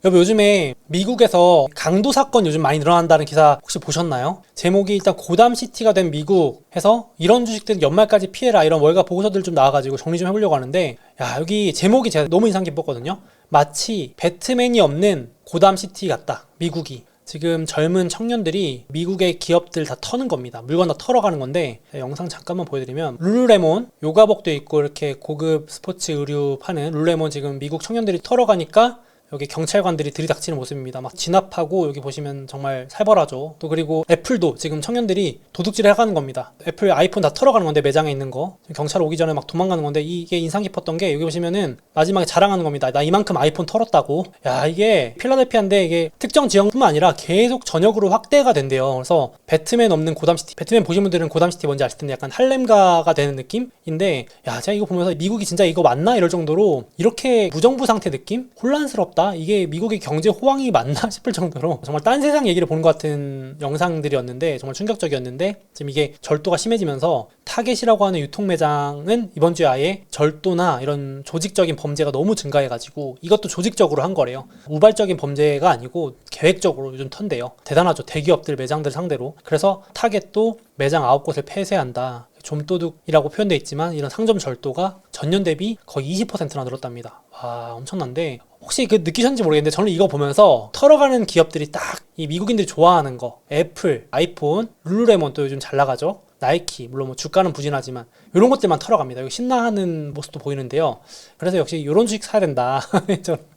여러분, 요즘에 미국에서 강도 사건 요즘 많이 늘어난다는 기사 혹시 보셨나요? 제목이 일단 고담시티가 된 미국 해서 이런 주식들 연말까지 피해라, 이런 월가 보고서들 좀 나와가지고 정리 좀 해보려고 하는데, 야, 여기 제목이 제가 너무 인상 깊었거든요. 마치 배트맨이 없는 고담시티 같다, 미국이. 지금 젊은 청년들이 미국의 기업들 다 터는 겁니다. 물건 다 털어가는 건데, 영상 잠깐만 보여드리면 룰루레몬 요가복도 있고 이렇게 고급 스포츠 의류 파는 룰루레몬, 지금 미국 청년들이 털어가니까 여기 경찰관들이 들이닥치는 모습입니다. 막 진압하고, 여기 보시면 정말 살벌하죠. 또 그리고 애플도 지금 청년들이 도둑질을 해가는 겁니다. 애플 아이폰 다 털어가는 건데, 매장에 있는 거 경찰 오기 전에 막 도망가는 건데, 이게 인상 깊었던 게 여기 보시면은 마지막에 자랑하는 겁니다. 나 이만큼 아이폰 털었다고. 야, 이게 필라델피아인데 이게 특정 지역뿐만 아니라 계속 전역으로 확대가 된대요. 그래서 배트맨 없는 고담시티, 배트맨 보신 분들은 고담시티 뭔지 아실 텐데 약간 할렘가가 되는 느낌인데, 야, 제가 이거 보면서 미국이 진짜 이거 맞나 이럴 정도로 이렇게 무정부 상태 느낌? 혼란스럽다, 이게 미국의 경제 호황이 맞나 싶을 정도로 정말 딴 세상 얘기를 보는 것 같은 영상들이었는데, 정말 충격적이었는데, 지금 이게 절도가 심해지면서 타겟이라고 하는 유통 매장은 이번 주에 아예 절도나 이런 조직적인 범죄가 너무 증가해가지고, 이것도 조직적으로 한 거래요. 우발적인 범죄가 아니고 계획적으로 요즘 턴대요. 대단하죠. 대기업들 매장들 상대로. 그래서 타겟도 매장 9곳을 폐쇄한다. 좀도둑이라고 표현되어 있지만 이런 상점 절도가 전년 대비 거의 20%나 늘었답니다. 와, 엄청난데, 혹시 그 느끼셨는지 모르겠는데, 저는 이거 보면서 털어가는 기업들이 딱 이 미국인들이 좋아하는 거, 애플, 아이폰, 룰루레몬 또 요즘 잘 나가죠. 나이키, 물론 뭐 주가는 부진하지만 이런 것들만 털어갑니다. 여기 신나하는 모습도 보이는데요. 그래서 역시 이런 주식 사야 된다.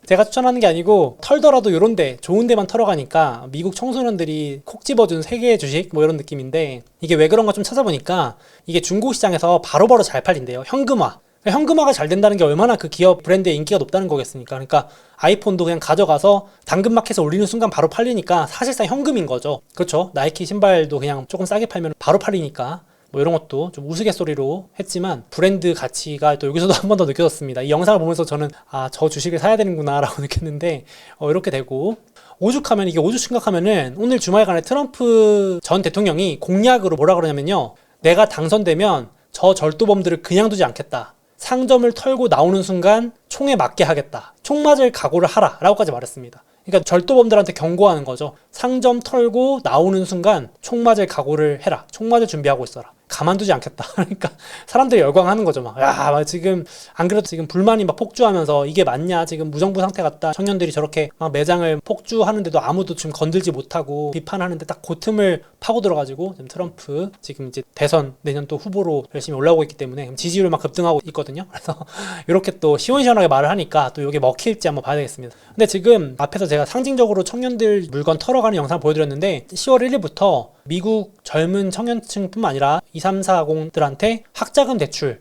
제가 추천하는 게 아니고, 털더라도 이런 데 좋은 데만 털어가니까 미국 청소년들이 콕 집어준 세계의 주식 뭐 이런 느낌인데, 이게 왜 그런가 좀 찾아보니까 이게 중고시장에서 바로바로 잘 팔린대요. 현금화. 현금화가 잘 된다는 게 얼마나 그 기업 브랜드의 인기가 높다는 거겠습니까? 그러니까 아이폰도 그냥 가져가서 당근마켓에 올리는 순간 바로 팔리니까 사실상 현금인 거죠. 그렇죠? 나이키 신발도 그냥 조금 싸게 팔면 바로 팔리니까, 뭐 이런 것도 좀 우스갯소리로 했지만 브랜드 가치가 또 여기서도 한 번 더 느껴졌습니다. 이 영상을 보면서 저는 저 주식을 사야 되는구나 라고 느꼈는데, 이렇게 되고, 오죽하면, 이게 오죽 심각하면은 오늘 주말간에 트럼프 전 대통령이 공약으로 뭐라 그러냐면요, 내가 당선되면 저 절도범들을 그냥 두지 않겠다, 상점을 털고 나오는 순간 총에 맞게 하겠다, 총 맞을 각오를 하라 라고까지 말했습니다. 그러니까 절도범들한테 경고하는 거죠. 상점 털고 나오는 순간 총 맞을 각오를 해라, 총 맞을 준비하고 있어라, 가만두지 않겠다. 그러니까 사람들이 열광하는 거죠. 막, 야, 지금 안 그래도 지금 불만이 막 폭주하면서 이게 맞냐, 지금 무정부 상태 같다, 청년들이 저렇게 막 매장을 폭주하는데도 아무도 지금 건들지 못하고 비판하는데 딱 그 틈을 파고들어가지고 지금 트럼프 지금 이제 대선 내년 또 후보로 열심히 올라오고 있기 때문에 지지율 막 급등하고 있거든요. 그래서 이렇게 또 시원시원하게 말을 하니까 또 이게 먹힐지 한번 봐야 되겠습니다. 근데 지금 앞에서 제가 상징적으로 청년들 물건 털어가는 영상 보여드렸는데, 10월 1일부터 미국 젊은 청년층뿐만 아니라 2340들한테 학자금 대출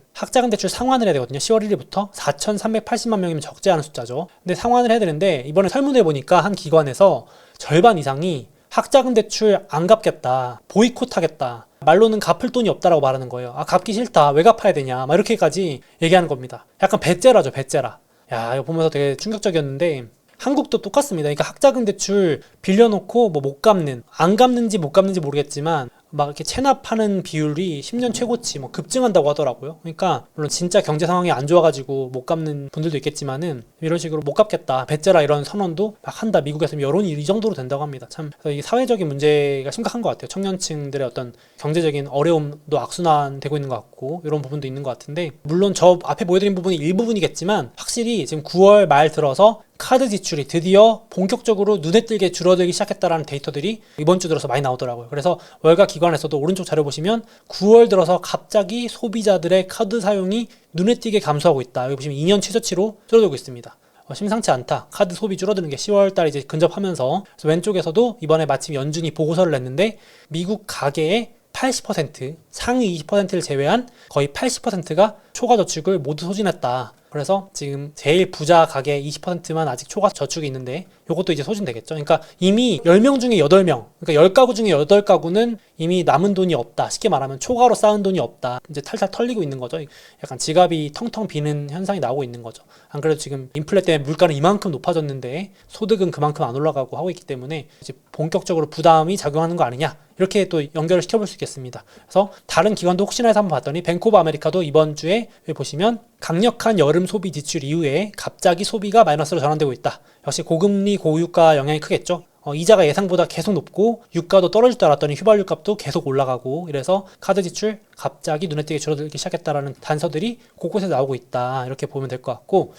상환을 해야 되거든요. 10월 1일부터 4,380만 명이면 적지 않은 숫자죠. 근데 상환을 해야 되는데, 이번에 설문해 보니까 한 기관에서 절반 이상이 학자금 대출 안 갚겠다, 보이콧 하겠다, 말로는 갚을 돈이 없다라고 말하는 거예요. 갚기 싫다, 왜 갚아야 되냐, 막 이렇게까지 얘기하는 겁니다. 약간 배째라죠, 배째라. 야, 이거 보면서 되게 충격적이었는데, 한국도 똑같습니다. 그러니까 학자금 대출 빌려놓고 뭐 못 갚는, 안 갚는지 못 갚는지 모르겠지만 막 이렇게 체납하는 비율이 10년 최고치 뭐 급증한다고 하더라고요. 그러니까 물론 진짜 경제 상황이 안 좋아가지고 못 갚는 분들도 있겠지만은, 이런 식으로 못 갚겠다, 배째라 이런 선언도 막 한다. 미국에서 여론이 이 정도로 된다고 합니다. 참, 그래서 이 사회적인 문제가 심각한 것 같아요. 청년층들의 어떤 경제적인 어려움도 악순환되고 있는 것 같고, 이런 부분도 있는 것 같은데, 물론 저 앞에 보여드린 부분이 일부분이겠지만 확실히 지금 9월 말 들어서 카드 지출이 드디어 본격적으로 눈에 띄게 줄어들기 시작했다라는 데이터들이 이번 주 들어서 많이 나오더라고요. 그래서 월가 기관에서도 오른쪽 자료 보시면 9월 들어서 갑자기 소비자들의 카드 사용이 눈에 띄게 감소하고 있다. 여기 보시면 2년 최저치로 줄어들고 있습니다. 심상치 않다. 카드 소비 줄어드는 게 10월달 이제 근접하면서. 그래서 왼쪽에서도 이번에 마침 연준이 보고서를 냈는데, 미국 가계의 80%, 상위 20%를 제외한 거의 80%가 초과 저축을 모두 소진했다. 그래서 지금 제일 부자 가게 20%만 아직 초과 저축이 있는데, 요것도 이제 소진되겠죠. 그러니까 이미 10명 중에 8명, 그러니까 10가구 중에 8가구는 이미 남은 돈이 없다. 쉽게 말하면 초과로 쌓은 돈이 없다. 이제 탈탈 털리고 있는 거죠. 약간 지갑이 텅텅 비는 현상이 나오고 있는 거죠. 안 그래도 지금 인플레 때문에 물가는 이만큼 높아졌는데 소득은 그만큼 안 올라가고 하고 있기 때문에 이제 본격적으로 부담이 작용하는 거 아니냐, 이렇게 또 연결을 시켜볼 수 있겠습니다. 그래서 다른 기관도 혹시나 해서 한번 봤더니, 뱅크 오브 아메리카도 이번 주에 보시면 강력한 여름 기금 소비 지출 이후에 갑자기 소비가 마이너스로 전환되고 있다. 역시 고금리 고유가 영향이 크겠죠. 이자가 예상보다 계속 높고 유가도 떨어질 줄 알았더니 휘발유 값도 계속 올라가고, 이래서 카드 지출 갑자기 눈에 띄게 줄어들기 시작했다라는 단서들이 곳곳에 나오고 있다, 이렇게 보면 될 것 같고,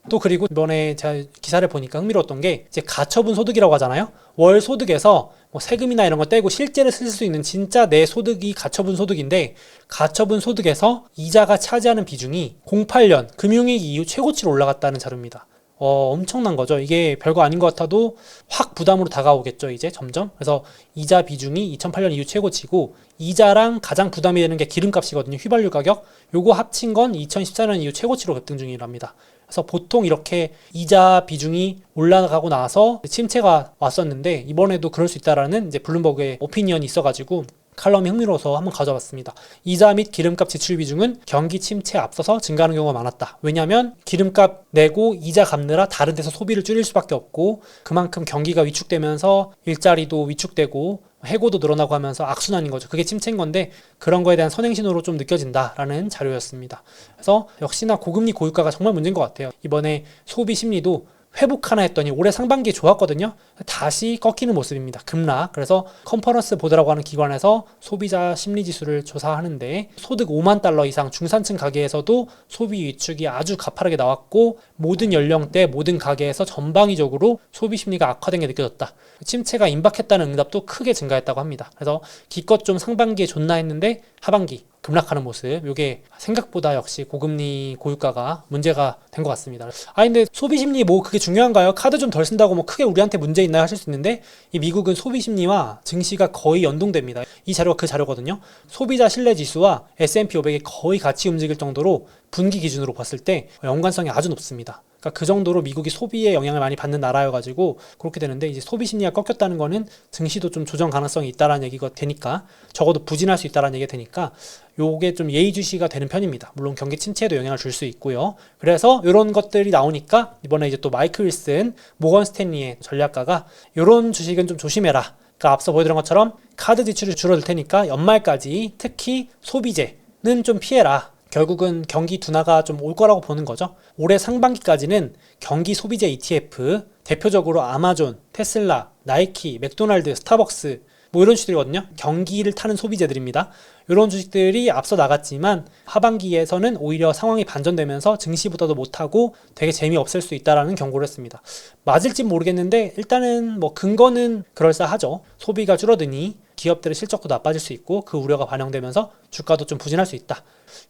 또 그리고 이번에 제가 기사를 보니까 흥미로웠던 게 이제 가처분 소득이라고 하잖아요. 월 소득에서 뭐 세금이나 이런 거 떼고 실제로 쓸 수 있는 진짜 내 소득이 가처분 소득인데, 가처분 소득에서 이자가 차지하는 비중이 08년 금융위기 이후 최고치로 올라갔다는 자료입니다. 엄청난 거죠. 이게 별거 아닌 것 같아도 확 부담으로 다가오겠죠, 이제 점점. 그래서 이자 비중이 2008년 이후 최고치고, 이자랑 가장 부담이 되는 게 기름값이거든요. 휘발유 가격. 요거 합친 건 2014년 이후 최고치로 급등 중이랍니다. 그래서 보통 이렇게 이자 비중이 올라가고 나서 침체가 왔었는데, 이번에도 그럴 수 있다라는 이제 블룸버그의 오피니언이 있어가지고 칼럼이 흥미로워서 한번 가져봤습니다. 이자 및 기름값 지출 비중은 경기 침체에 앞서서 증가하는 경우가 많았다. 왜냐하면 기름값 내고 이자 갚느라 다른 데서 소비를 줄일 수밖에 없고, 그만큼 경기가 위축되면서 일자리도 위축되고 해고도 늘어나고 하면서 악순환인 거죠. 그게 침체인 건데, 그런 거에 대한 선행신호로 좀 느껴진다라는 자료였습니다. 그래서 역시나 고금리 고유가가 정말 문제인 것 같아요. 이번에 소비 심리도 회복하나 했더니 올해 상반기에 좋았거든요. 다시 꺾이는 모습입니다. 급락. 그래서 컨퍼런스 보드라고 하는 기관에서 소비자 심리지수를 조사하는데, 소득 5만 달러 이상 중산층 가게에서도 소비 위축이 아주 가파르게 나왔고, 모든 연령대 모든 가게에서 전방위적으로 소비 심리가 악화된 게 느껴졌다. 침체가 임박했다는 응답도 크게 증가했다고 합니다. 그래서 기껏 좀 상반기에 좋나 했는데 하반기 급락하는 모습, 이게 생각보다 역시 고금리 고유가가 문제가 된 것 같습니다. 근데 소비심리 뭐 그게 중요한가요? 카드 좀 덜 쓴다고 뭐 크게 우리한테 문제 있나요? 하실 수 있는데, 이 미국은 소비심리와 증시가 거의 연동됩니다. 이 자료가 그 자료거든요. 소비자 신뢰지수와 S&P 500이 거의 같이 움직일 정도로 분기 기준으로 봤을 때 연관성이 아주 높습니다. 그러니까 그 정도로 미국이 소비에 영향을 많이 받는 나라여가지고 그렇게 되는데, 이제 소비 심리가 꺾였다는 거는 증시도 좀 조정 가능성이 있다라는 얘기가 되니까, 적어도 부진할 수 있다라는 얘기가 되니까 요게 좀 예의주시가 되는 편입니다. 물론 경기 침체에도 영향을 줄 수 있고요. 그래서 이런 것들이 나오니까 이번에 이제 또 마이클 윌슨 모건 스탠리의 전략가가 이런 주식은 좀 조심해라. 그러니까 앞서 보여드린 것처럼 카드 지출이 줄어들 테니까 연말까지 특히 소비재는 좀 피해라. 결국은 경기 둔화가 좀 올 거라고 보는 거죠. 올해 상반기까지는 경기 소비재 ETF, 대표적으로 아마존, 테슬라, 나이키, 맥도날드, 스타벅스 뭐 이런 주식들이거든요. 경기를 타는 소비재들입니다. 이런 주식들이 앞서 나갔지만 하반기에서는 오히려 상황이 반전되면서 증시보다도 못하고 되게 재미없을 수 있다라는 경고를 했습니다. 맞을진 모르겠는데 일단은 뭐 근거는 그럴싸하죠. 소비가 줄어드니 기업들의 실적도 나빠질 수 있고, 그 우려가 반영되면서 주가도 좀 부진할 수 있다.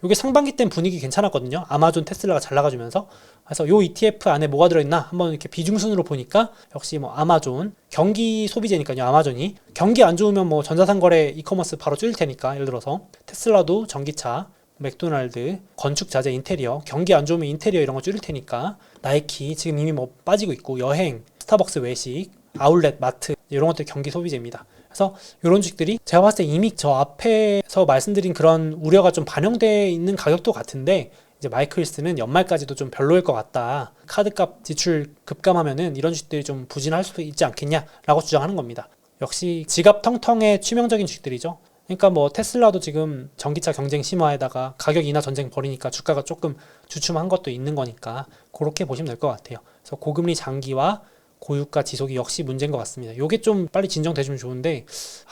이게 상반기 땐 분위기 괜찮았거든요. 아마존, 테슬라가 잘 나가주면서. 그래서 요 ETF 안에 뭐가 들어있나 한번 이렇게 비중순으로 보니까 역시 뭐 아마존, 경기 소비재니까요. 아마존이 경기 안 좋으면 뭐 전자상거래 이커머스 바로 줄일 테니까, 예를 들어서 테슬라도 전기차, 맥도날드, 건축자재, 인테리어, 경기 안 좋으면 인테리어 이런 거 줄일 테니까, 나이키 지금 이미 뭐 빠지고 있고, 여행, 스타벅스 외식, 아울렛, 마트 이런 것들 경기 소비재입니다. 그래서 이런 주식들이 제가 봤을 때 이미 저 앞에서 말씀드린 그런 우려가 좀 반영되어 있는 가격도 같은데, 이제 마이클 윌슨은 연말까지도 좀 별로일 것 같다. 카드값 지출 급감하면은 이런 주식들이 좀 부진할 수 있지 않겠냐라고 주장하는 겁니다. 역시 지갑 텅텅의 치명적인 주식들이죠. 그러니까 뭐 테슬라도 지금 전기차 경쟁 심화에다가 가격 인하 전쟁 벌이니까 주가가 조금 주춤한 것도 있는 거니까 그렇게 보시면 될 것 같아요. 그래서 고금리 장기와 고유가 지속이 역시 문제인 것 같습니다. 이게 좀 빨리 진정돼주면 좋은데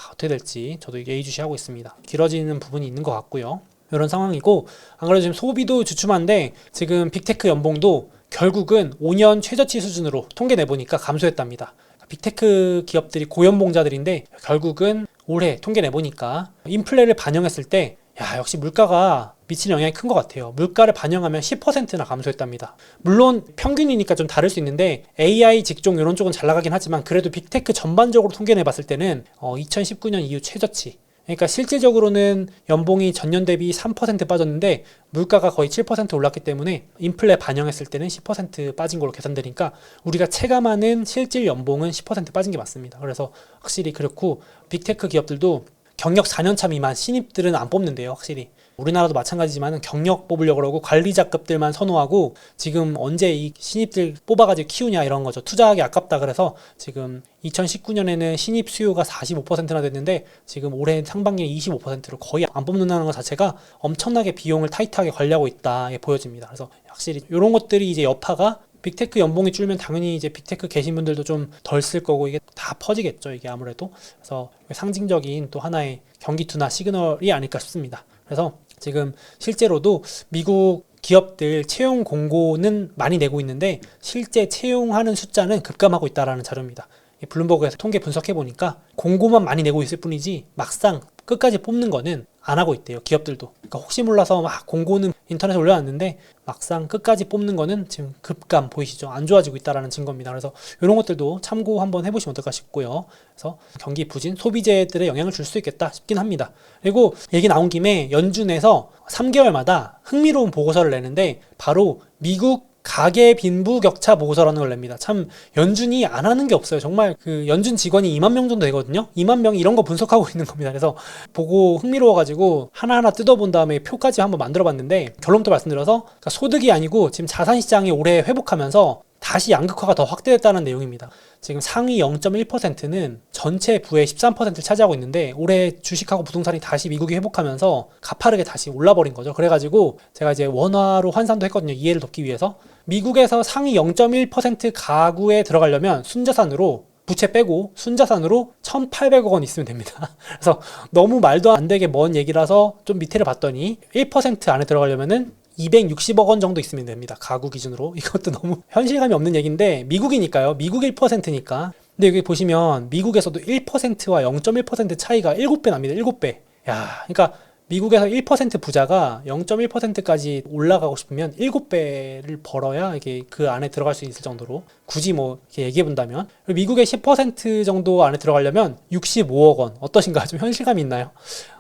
어떻게 될지 저도 예의주시하고 있습니다. 길어지는 부분이 있는 것 같고요. 이런 상황이고, 안 그래도 지금 소비도 주춤한데 지금 빅테크 연봉도 결국은 5년 최저치 수준으로 통계 내보니까 감소했답니다. 빅테크 기업들이 고연봉자들인데 결국은 올해 통계 내보니까 인플레를 반영했을 때 역시 물가가 미치는 영향이 큰 것 같아요. 물가를 반영하면 10%나 감소했답니다. 물론 평균이니까 좀 다를 수 있는데 AI 직종 이런 쪽은 잘 나가긴 하지만, 그래도 빅테크 전반적으로 통계 내봤을 때는 2019년 이후 최저치, 그러니까 실질적으로는 연봉이 전년 대비 3% 빠졌는데 물가가 거의 7% 올랐기 때문에 인플레 반영했을 때는 10% 빠진 걸로 계산되니까 우리가 체감하는 실질 연봉은 10% 빠진 게 맞습니다. 그래서 확실히 그렇고, 빅테크 기업들도 경력 4년차 미만 신입들은 안 뽑는데요. 확실히 우리나라도 마찬가지지만 경력 뽑으려고 그러고 관리자급들만 선호하고 지금 언제 이 신입들 뽑아가지고 키우냐 이런 거죠. 투자하기 아깝다 그래서 지금 2019년에는 신입 수요가 45%나 됐는데 지금 올해 상반기에 25%로 거의 안 뽑는다는 것 자체가 엄청나게 비용을 타이트하게 관리하고 있다 보여집니다. 그래서 확실히 이런 것들이 이제 여파가 빅테크 연봉이 줄면 당연히 이제 빅테크 계신 분들도 좀 덜 쓸 거고 이게 다 퍼지겠죠. 이게 아무래도. 그래서 상징적인 또 하나의 경기 둔화 시그널이 아닐까 싶습니다. 그래서 지금 실제로도 미국 기업들 채용 공고는 많이 내고 있는데 실제 채용하는 숫자는 급감하고 있다라는 자료입니다. 블룸버그에서 통계 분석해 보니까 공고만 많이 내고 있을 뿐이지 막상 끝까지 뽑는 거는 안 하고 있대요. 기업들도. 그러니까 혹시 몰라서 막 공고는 인터넷에 올려놨는데 막상 끝까지 뽑는 거는 지금 급감 보이시죠? 안 좋아지고 있다라는 증거입니다. 그래서 이런 것들도 참고 한번 해보시면 어떨까 싶고요. 그래서 경기 부진, 소비재들의 영향을 줄 수 있겠다 싶긴 합니다. 그리고 얘기 나온 김에 연준에서 3개월마다 흥미로운 보고서를 내는데 바로 미국 가계 빈부격차 보고서라는 걸 냅니다. 참 연준이 안 하는 게 없어요. 정말 그 연준 직원이 2만 명 정도 되거든요. 2만 명이 이런 거 분석하고 있는 겁니다. 그래서 보고 흥미로워가지고 하나하나 뜯어본 다음에 표까지 한번 만들어봤는데 결론부터 말씀드려서 그러니까 소득이 아니고 지금 자산시장이 올해 회복하면서 다시 양극화가 더 확대됐다는 내용입니다. 지금 상위 0.1%는 전체 부의 13%를 차지하고 있는데 올해 주식하고 부동산이 다시 미국이 회복하면서 가파르게 다시 올라버린 거죠. 그래가지고 제가 이제 원화로 환산도 했거든요. 이해를 돕기 위해서. 미국에서 상위 0.1% 가구에 들어가려면 순자산으로 부채 빼고 순자산으로 1,800억 원 있으면 됩니다. 그래서 너무 말도 안 되게 먼 얘기라서 좀 밑에를 봤더니 1% 안에 들어가려면은 260억 원 정도 있으면 됩니다. 가구 기준으로. 이것도 너무 현실감이 없는 얘기인데 미국이니까요. 미국 1%니까. 근데 여기 보시면 미국에서도 1%와 0.1% 차이가 7배 납니다. 7배. 야, 그러니까 미국에서 1% 부자가 0.1%까지 올라가고 싶으면 7배를 벌어야 이게 그 안에 들어갈 수 있을 정도로 굳이 뭐 이렇게 얘기해 본다면 미국의 10% 정도 안에 들어가려면 65억 원 어떠신가요? 좀 현실감이 있나요?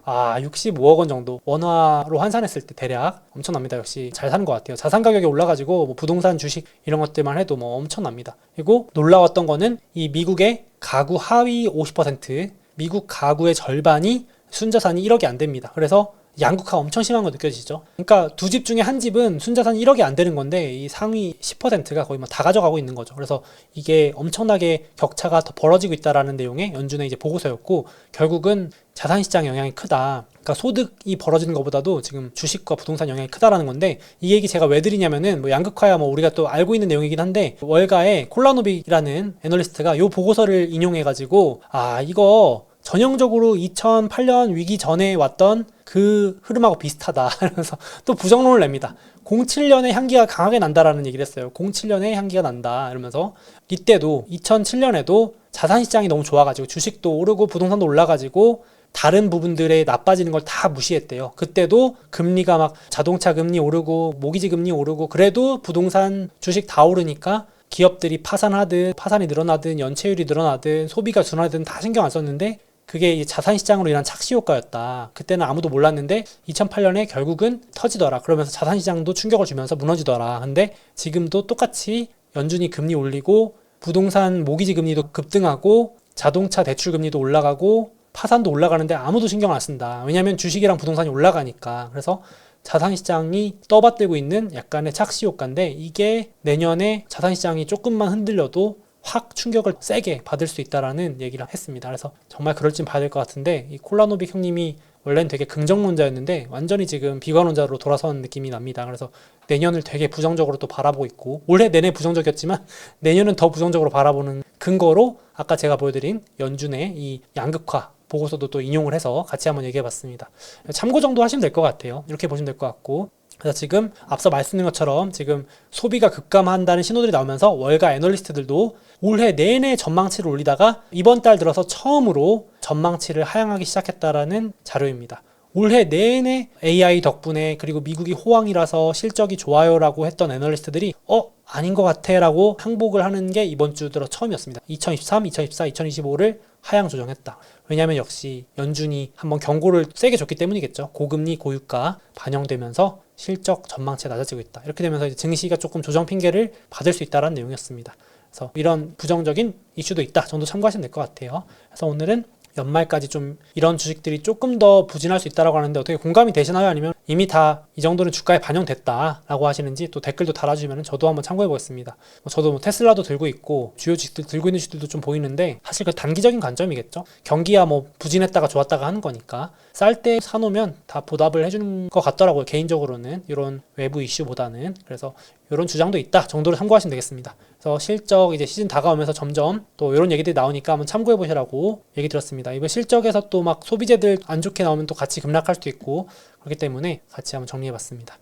65억 원 정도 원화로 환산했을 때 대략 엄청납니다. 역시 잘 사는 것 같아요. 자산 가격이 올라가지고 뭐 부동산 주식 이런 것들만 해도 뭐 엄청납니다. 그리고 놀라웠던 거는 이 미국의 가구 하위 50% 미국 가구의 절반이 순자산이 1억이 안 됩니다. 그래서 양극화가 엄청 심한 거 느껴지죠. 그러니까 두 집 중에 한 집은 순자산이 1억이 안 되는 건데 이 상위 10%가 거의 뭐 다 가져가고 있는 거죠. 그래서 이게 엄청나게 격차가 더 벌어지고 있다라는 내용의 연준의 이제 보고서였고 결국은 자산시장 영향이 크다. 그러니까 소득이 벌어지는 것보다도 지금 주식과 부동산 영향이 크다라는 건데 이 얘기 제가 왜 드리냐면은 뭐 양극화야 뭐 우리가 또 알고 있는 내용이긴 한데 월가의 콜라노빅이라는 애널리스트가 요 보고서를 인용해가지고 이거 전형적으로 2008년 위기 전에 왔던 그 흐름하고 비슷하다 이러면서 또 부정론을 냅니다. 07년에 향기가 강하게 난다라는 얘기를 했어요. 07년에 향기가 난다 이러면서 이때도 2007년에도 자산시장이 너무 좋아가지고 주식도 오르고 부동산도 올라가지고 다른 부분들에 나빠지는 걸 다 무시했대요. 그때도 금리가 막 자동차 금리 오르고 모기지 금리 오르고 그래도 부동산 주식 다 오르니까 기업들이 파산하든 파산이 늘어나든 연체율이 늘어나든 소비가 둔화되든 다 신경 안 썼는데 그게 자산시장으로 인한 착시효과였다. 그때는 아무도 몰랐는데 2008년에 결국은 터지더라. 그러면서 자산시장도 충격을 주면서 무너지더라. 근데 지금도 똑같이 연준이 금리 올리고 부동산 모기지 금리도 급등하고 자동차 대출 금리도 올라가고 파산도 올라가는데 아무도 신경 안 쓴다. 왜냐하면 주식이랑 부동산이 올라가니까. 그래서 자산시장이 떠받들고 있는 약간의 착시효과인데 이게 내년에 자산시장이 조금만 흔들려도 확 충격을 세게 받을 수 있다라는 얘기를 했습니다. 그래서 정말 그럴진 봐야 될 것 같은데 이 콜라노빅 형님이 원래는 되게 긍정론자였는데 완전히 지금 비관론자로 돌아선 느낌이 납니다. 그래서 내년을 되게 부정적으로 또 바라보고 있고 올해 내내 부정적이었지만 내년은 더 부정적으로 바라보는 근거로 아까 제가 보여드린 연준의 이 양극화 보고서도 또 인용을 해서 같이 한번 얘기해 봤습니다. 참고 정도 하시면 될 것 같아요. 이렇게 보시면 될 것 같고 그래서 지금 앞서 말씀드린 것처럼 지금 소비가 급감한다는 신호들이 나오면서 월가 애널리스트들도 올해 내내 전망치를 올리다가 이번 달 들어서 처음으로 전망치를 하향하기 시작했다라는 자료입니다. 올해 내내 AI 덕분에 그리고 미국이 호황이라서 실적이 좋아요라고 했던 애널리스트들이 아닌 것 같아 라고 항복을 하는 게 이번 주 들어 처음이었습니다. 2023, 2024, 2025를 하향 조정했다. 왜냐하면 역시 연준이 한번 경고를 세게 줬기 때문이겠죠. 고금리, 고유가 반영되면서 실적 전망치가 낮아지고 있다. 이렇게 되면서 이제 증시가 조금 조정 핑계를 받을 수 있다는 내용이었습니다. 그래서 이런 부정적인 이슈도 있다 정도 참고하시면 될 것 같아요. 그래서 오늘은 연말까지 좀 이런 주식들이 조금 더 부진할 수 있다라고 하는데 어떻게 공감이 되시나요? 아니면 이미 다 이 정도는 주가에 반영됐다라고 하시는지 또 댓글도 달아주시면 저도 한번 참고해 보겠습니다. 저도 뭐 테슬라도 들고 있고 주요 주식들 들고 있는 주식들도 좀 보이는데 사실 그 단기적인 관점이겠죠. 경기야 뭐 부진했다가 좋았다가 하는 거니까 쌀 때 사놓으면 다 보답을 해주는 것 같더라고요. 개인적으로는 이런 외부 이슈보다는. 그래서 이런 주장도 있다 정도로 참고하시면 되겠습니다. 그래서 실적 이제 시즌 다가오면서 점점 또 이런 얘기들이 나오니까 한번 참고해 보시라고 얘기 드렸습니다. 이번 실적에서 또 막 소비재들 안 좋게 나오면 또 같이 급락할 수도 있고 그렇기 때문에 같이 한번 정리해 봤습니다.